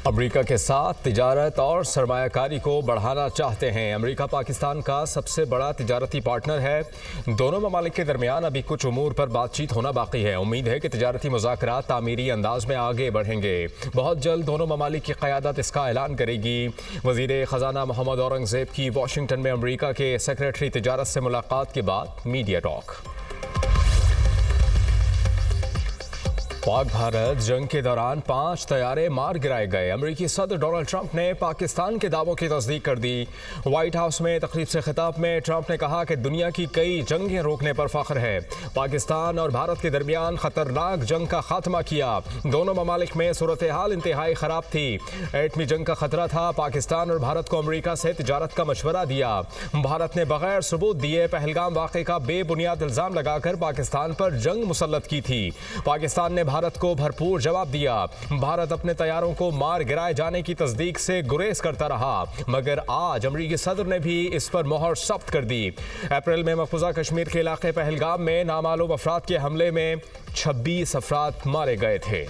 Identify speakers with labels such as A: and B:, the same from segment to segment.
A: America के साथ तिजारत और सरमायाकारी को बढ़ाना चाहते हैं। अमेरिका पाकिस्तान का सबसे बड़ा तिजारती पार्टनर है। दोनों ममालिक के दरमियान अभी कुछ उमूर पर बातचीत होना बाकी है। उम्मीद है कि तिजारती मुज़ाकरात तामीरी अंदाज में आगे बढ़ेंगे। बहुत जल्द दोनों ममालिक की क़यादत इसका ऐलान करेगी। वज़ीर ख़जाना मोहम्मद औरंगज़ेब की वाशिंगटन में अमेरिका के सेक्रेटरी तिजारत से मुलाकात के बाद मीडिया टॉक। पाक भारत जंग के दौरान 5 तैयारे मार गिराए गए। अमेरिकी सदर डोनाल्ड ट्रंप ने पाकिस्तान के दावों की तस्दीक कर दी। व्हाइट हाउस में तकरीब से खिताब में ट्रंप ने कहा कि दुनिया की कई जंगें रोकने पर फख्र है। पाकिस्तान और भारत के दरमियान खतरनाक जंग का खात्मा किया। दोनों ममालिक में सूरत हाल इंतहाई ख़राब थी। एटमी जंग का खतरा था। पाकिस्तान और भारत को अमेरिका से तिजारत का मशवरा दिया। भारत ने बगैर सबूत दिए पहलगाम वाक़े का बेबुनियाद इल्ज़ाम लगाकर पाकिस्तान पर जंग मुसल्लत की थी। पाकिस्तान ने भारत को भरपूर जवाब दिया। भारत अपने तैयारों को मार गिराए जाने की तस्दीक से गुरेज करता रहा, मगर आज अमरीकी सदर ने भी इस पर मोहर सख्त कर दी। अप्रैल में मकबूजा कश्मीर के इलाके पहलगाम में नामालूम अफराद के हमले में 26 अफराद मारे गए थे।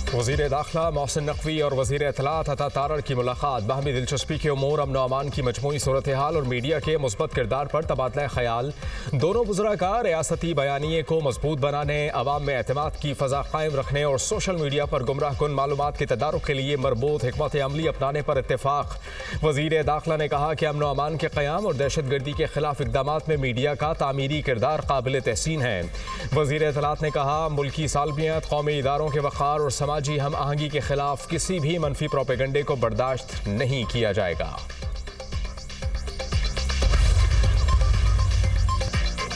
A: वज़ीर दाखिला मोहसिन नकवी और वज़ीर इत्तलात अता तारड़ की मुलाकात। बाहमी दिलचस्पी के उमूर, अमन व अमान की मजमूई सूरत हाल और मीडिया के मुस्बत किरदार पर तबादला ख्याल। दोनों वज़रा का रियासती बयानिए को मजबूत बनाने, अवाम में एतमाद की फ़ज़ा कायम रखने और सोशल मीडिया पर गुमराह कुन मालूमात के तदारुक के लिए मरबूत हिकमत अमली अपनाने पर इत्तेफाक। वज़ीर दाखिला ने कहा कि अमन व अमान के क़याम और दहशत गर्दी के खिलाफ इक़दामात में मीडिया का तामीरी किरदार काबिल तहसीन है। वज़ीर इत्तलात ने कहा, मुल्की सालमियत, कौमी इदारों के वक़ार और समाजी हम आहंगी के खिलाफ किसी भी मनफी प्रोपेगंडे को बर्दाश्त नहीं किया जाएगा।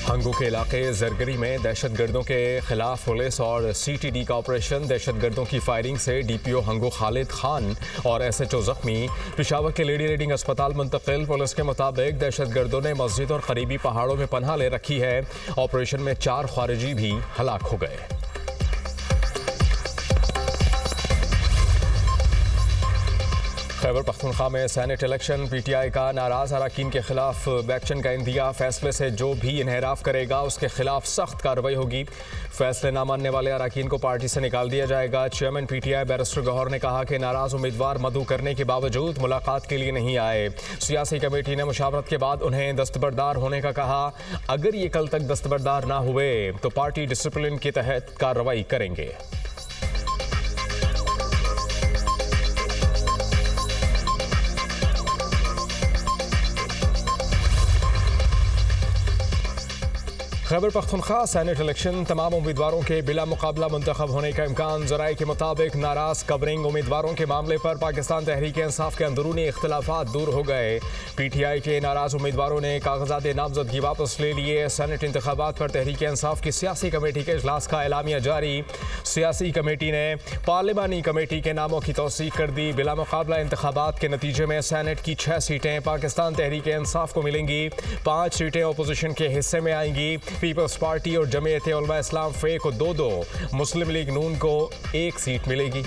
A: हंगू के इलाके जरगरी में दहशतगर्दों के खिलाफ पुलिस और CTD का ऑपरेशन। दहशतगर्दों की फायरिंग से DPO हंगू खालिद खान और SHO जख्मी। पेशावर के लेडी रीडिंग अस्पताल मुंतकिल। पुलिस के मुताबिक दहशतगर्दों ने मस्जिद और करीबी पहाड़ों में पनाह ले रखी है। ऑपरेशन में 4 खारिजी भी हलाक हो गए। खैबर पख्तूनख्वा में सेनेट इलेक्शन। PTI का नाराज़ अरकान के खिलाफ एक्शन का इंदिया। फैसले से जो भी इन्हराफ करेगा उसके खिलाफ सख्त कार्रवाई होगी। फैसले ना मानने वाले अरकान को पार्टी से निकाल दिया जाएगा। चेयरमैन PTI बैरिस्टर गौहर ने कहा कि नाराज़ उम्मीदवार मदऊ करने के बावजूद मुलाकात के लिए नहीं आए। सियासी कमेटी ने मुशावरत के बाद उन्हें दस्तबरदार होने का कहा। अगर ये कल तक दस्तबरदार ना हुए तो पार्टी डिसिप्लिन के तहत कार्रवाई करेंगे। Khyber Pakhtunkhwa senate election. तमाम उम्मीदवारों के बिला मुकाबला मुंतखब होने का इम्कान। ज़राए के मुताबिक नाराज़ कवरिंग उम्मीदवारों के मामले पर पाकिस्तान तहरीक इंसाफ के अंदरूनी इख्तलाफात दूर हो गए। PTI के नाराज़ उम्मीदवारों ने कागजात नामजदगी वापस ले लिए। सेनेट इंतखाबात पर तहरीक इंसाफ की सियासी कमेटी के इजलास का एलामिया जारी। सियासी कमेटी ने पार्लिमानी कमेटी के नामों की तौसीक कर दी। बिला मुकाबला इंतखाबात के नतीजे में सेनेट की 6 सीटें पाकिस्तान तहरीक इंसाफ को मिलेंगी। 5 सीटें अपोजिशन के हिस्से में आएंगी। पीपल्स पार्टी और जमीयत उलमा इस्लाम फे को 2-2, मुस्लिम लीग नून को 1 सीट मिलेगी।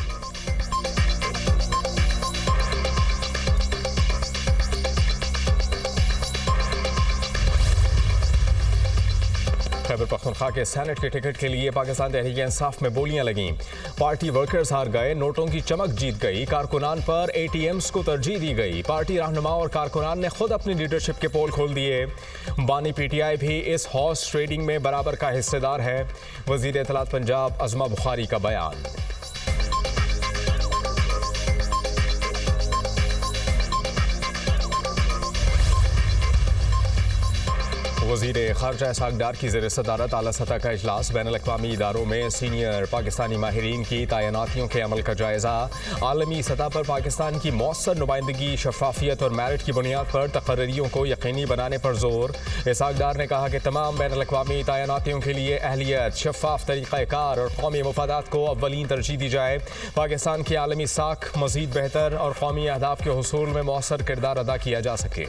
A: खैबर पख्तूनख्वा के सेनेट के टिकट के लिए पाकिस्तान तहरीक इंसाफ में बोलियां लगीं। पार्टी वर्कर्स हार गए। नोटों की चमक जीत गई। कारकुनान पर ATMs को तरजीह दी गई। पार्टी रहनुमा और कारकुनान ने खुद अपनी लीडरशिप के पोल खोल दिए। बानी PTI भी इस हॉर्स ट्रेडिंग में बराबर का हिस्सेदार है। वज़ीर इत्तलात पंजाब अज़मा बुखारी का बयान। वज़ीर ख़ारजा इसहाक़ डार की ज़ेर सदारत आला सतह का इजलास। बैनुल-अक़वामी इदारों में सीनियर पाकिस्तानी माहिरीन की तैनातियों के अमल का जायज़ा। आलमी सतह पर पाकिस्तान की मौसर नुमाइंदगी, शफ़ाफ़ियत और मेरिट की बुनियाद पर तक़र्रियों को यकीनी बनाने पर जोर। इसहाक़ डार ने कहा कि तमाम बैनुल-अक़वामी तैनातियों के लिए अहलियत, शफ़ाफ़ तरीक़ाकार और कौमी मफादात को अव्वलीन तरजीह दी जाए। पाकिस्तान की आलमी साख मज़ीद बेहतर और कौमी अहदाफ के हुसूल में मौसर किरदार अदा किया जा सके।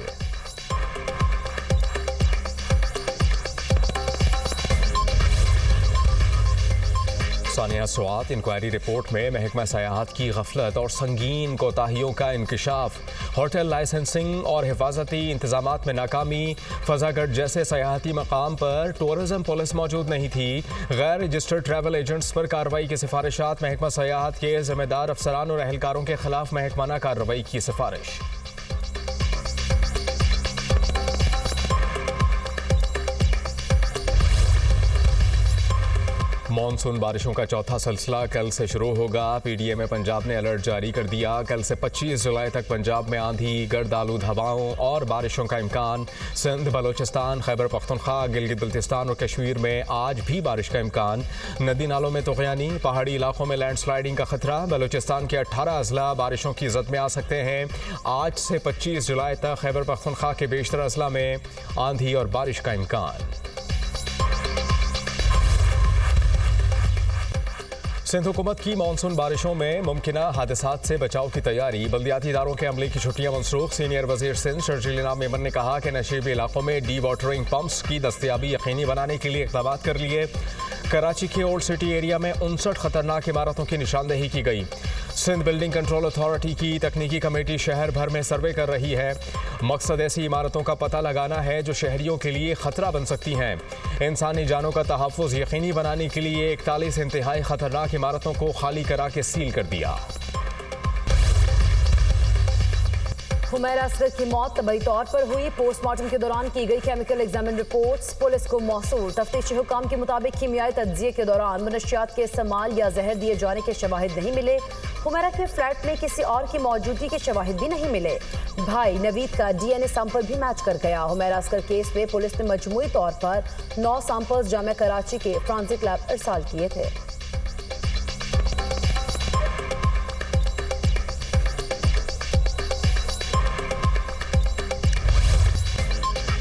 A: सानिया स्वात इंक्वायरी रिपोर्ट में महकमा सयाहत की गफलत और संगीन कोताहियों का इंकशाफ, होटल लाइसेंसिंग और हिफाजती इंतजामात में नाकामी, फजागढ़ जैसे सयाहती मकाम पर टूरिज्म पुलिस मौजूद नहीं थी, गैर रजिस्टर्ड ट्रैवल एजेंट्स पर कार्रवाई की सिफारिशात, महकमा सयाहत के जिम्मेदार अफसरान और एहलकारों के खिलाफ महकमाना कार्रवाई की सिफारिश। मॉनसून बारिशों का चौथा सिलसिला कल से शुरू होगा। पीडीएम में पंजाब ने अलर्ट जारी कर दिया। कल से 25 जुलाई तक पंजाब में आंधी, गर्द आलूद हवाओं और बारिशों का इम्कान। सिंध, बलोचिस्तान, खैबर पख्तूनख्वा, गिलगित बल्तिस्तान और कश्मीर में आज भी बारिश का इम्कान। नदी नालों में तुग़यानी, पहाड़ी इलाकों में लैंडस्लाइडिंग का खतरा। बलोचिस्तान के 18 अजला बारिशों की जद में आ सकते हैं। आज से 25 जुलाई तक खैबर पख्तूनख्वा के बेशतर अजला में आंधी और बारिश का इम्कान। सिंध हुकूमत की मानसून बारिशों में मुमकिना हादसात से बचाव की तैयारी, बल्दियाती इदारों के अमले की छुट्टियां मनसूख। सीनियर वजीर सिंध शर्जील इनाम मेमन ने कहा कि नशीबी इलाकों में डी वाटरिंग पंप्स की दस्तयाबी यकीनी बनाने के लिए इक़दाम कर लिए। कराची के ओल्ड सिटी एरिया में 59 खतरनाक इमारतों की निशानदेही की गई। सिंध बिल्डिंग कंट्रोल अथॉरिटी की तकनीकी कमेटी शहर भर में सर्वे कर रही है। मकसद ऐसी इमारतों का पता लगाना है जो शहरियों के लिए खतरा बन सकती हैं। इंसानी जानों का तहफ़्फ़ुज़ यकीनी बनाने के लिए 41 इंतहाई खतरनाक इमारतों को खाली करा के सील कर दिया।
B: हुमैरा असगर की मौत तबई तौर पर हुई। पोस्टमार्टम के दौरान की गई केमिकल एग्जामिन रिपोर्ट्स पुलिस को मौसूल। तफ्तीशी हुकाम के मुताबिक कीमियाई तज्जिए के दौरान मनशियात के इस्तेमाल या जहर दिए जाने के शवाहिद नहीं मिले। हुमैरा के फ्लैट में किसी और की मौजूदगी के शवाहिद भी नहीं मिले। भाई नवीद का DNA सैंपल भी मैच कर गया। हुमैरा असगर केस में पुलिस ने मजमूई तौर पर 9 सैंपल्स जामिया कराची के फ्रांसिक लैब इरसाल किए थे।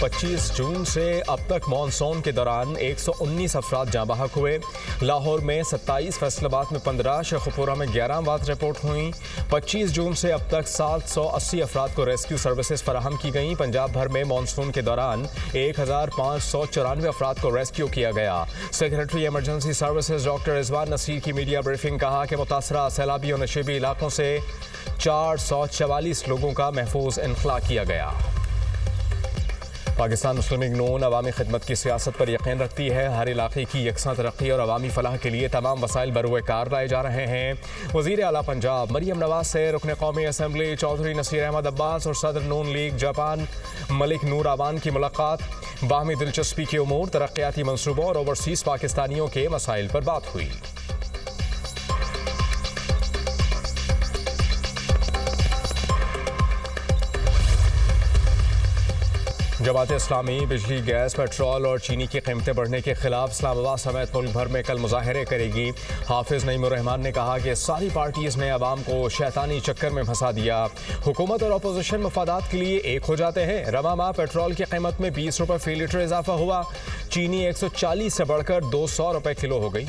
A: 25 जून से अब तक मानसून के दौरान 119 अफराद जाँ बहक हुए। लाहौर में 27, फैसलाबाद में 15, शेखुपुरा में 11 अमवात रिपोर्ट हुई। 25 जून से अब तक 780 अफराद को रेस्क्यू सर्विसेज फराहम की गई। पंजाब भर में मानसून के दौरान 1594 अफराद को रेस्क्यू किया गया। Secretary emergency services doctor Rizwan Naseer की मीडिया ब्रीफिंग, कहा कि मुतासरा सैलाबी और नशीबी इलाकों से 444 लोगों का महफूज इनखला किया गया। पाकिस्तान मुस्लिम लीग नून अवामी खिदमत की सियासत पर यकीन रखती है। हर इलाके की यकसा तरक्की और अवामी फलाह के लिए तमाम वसाइल बरूए कार लाए जा रहे हैं। वज़ीर आला पंजाब मरियम नवाज से रुकन कौमी असम्बली चौधरी नसीर अहमद अब्बास और सदर नून लीग जापान मलिक नूर आवान की मुलाकात। बाहमी दिलचस्पी के उमूर, तरक्याती मनसूबों और ओवरसीज़ पाकिस्तानियों के मसाइल पर बात हुई। जमात इस्लामी बिजली, गैस, पेट्रोल और चीनी की कीमतें बढ़ने के खिलाफ इस्लामाबाद समेत मुल्क भर में कल मुजाहरे करेगी। हाफिज नईमुर रहमान ने कहा कि सारी पार्टीज़ ने अवाम को शैतानी चक्कर में फंसा दिया। हुकूमत और अपोजिशन मफादात के लिए एक हो जाते हैं। रवा माह पेट्रोल की कीमत में 20 रुपये फी लीटर इजाफा हुआ। चीनी 140 से बढ़कर 200 रुपये किलो हो गई।